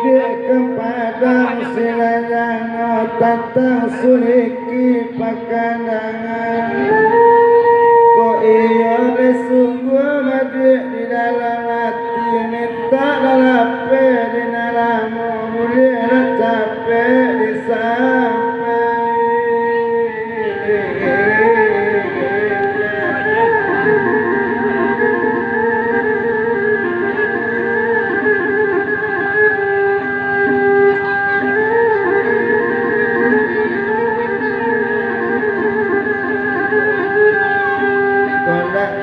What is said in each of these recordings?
kepada silanya tata suliki pakandangan ko iya sungguh mati di dalam hati minta lalape di dalam mulia capek disampai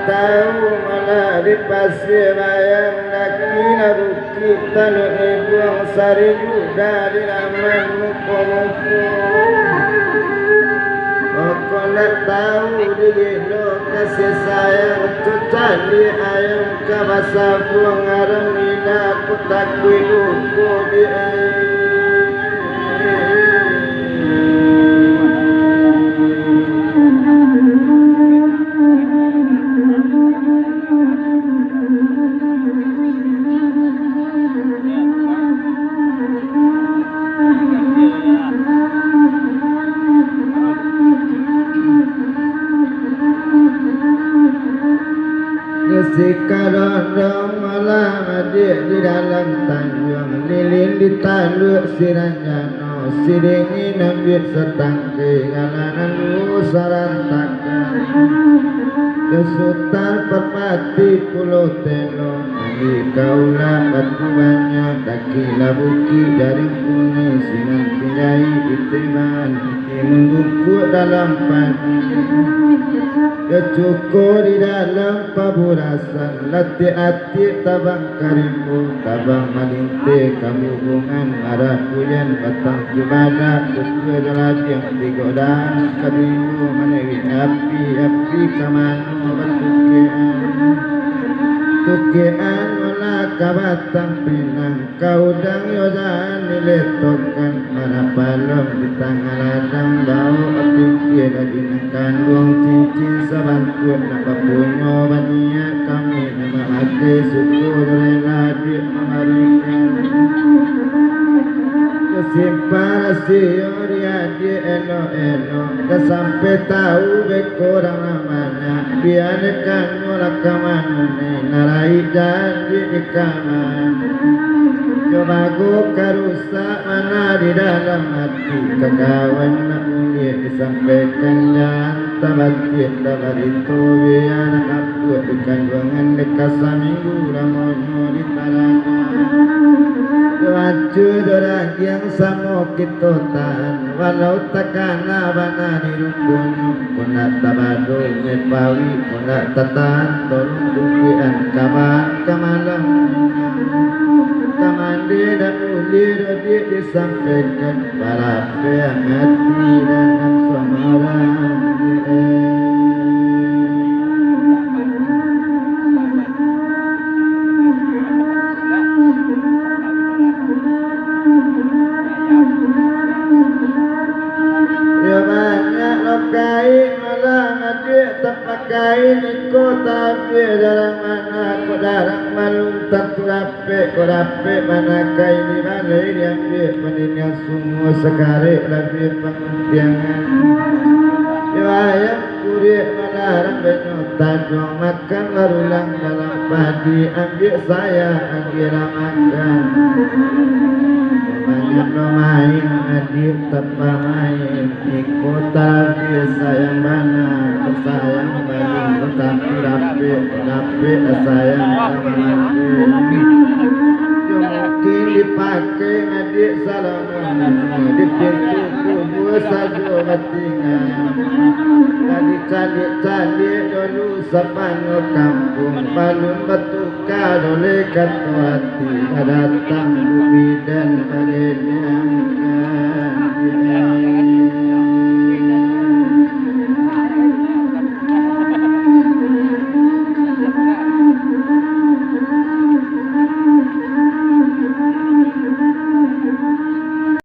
tahu malah di pasir bayang nakina bukit taluk ibuang sari muda di laman muka-muka kau nak tahu di gelo kasih sayang cucali ayam kabasa buang aram nina aku takui luku di Sekarang malam adik di dalam tanjung lilin di taluk siranjano siringi nambit setangke ngalanan sarantakan kesutan permati pulau telo di kaulah batu banyak dakilah buki dari puni sinan pinjai diteman menggukuk dalam padi kecukur di dalam paburasan lati-ati tabang karimbu tabang malinte kamu hubungan marah puyan batang jubada kuku jalad yang digodang karimbu menewi api kamanu tukian wala kabatang pinang kaudang yodan niletokan mana palom di tangan ladang bau api kira di kandung cincin sabantu nak punyo bania kami nama ade suku rela di memarikan kesimpar sioria di elo sampai tahu bekorang namanya biarkan mulak kamane narai jadi di kaman coba go karusa mana di dalam hati kekawan nak mulia disampaikan jangan tabatik dapat itu biar aku di kandungan dekat seminggu ramonyo di talanya Wacu dorang yang samo kitotan walau takana bana di rukun kuna tabado ngepawi kuna tatan tolong dukian kaman kamalam kamandi dan ulir disampaikan para hati dan suara kain ikut tapi darang mana ko darang malung tertulape ko dape mana kain di mana ini ambil peninya semua sekali lebih penguntiangan ayam kurit melarang benyotan jom makan barulang dalam padi ambil saya ambil makan banyak main adik tepa main ikut tapi sayang mana sayang balik tetapi rapi sayang mungkin dipakai adik salaman di pintu kubur saja batingan tadi calik dulu sepanu kampung balun batu kadole katu hati datang bumi dan balil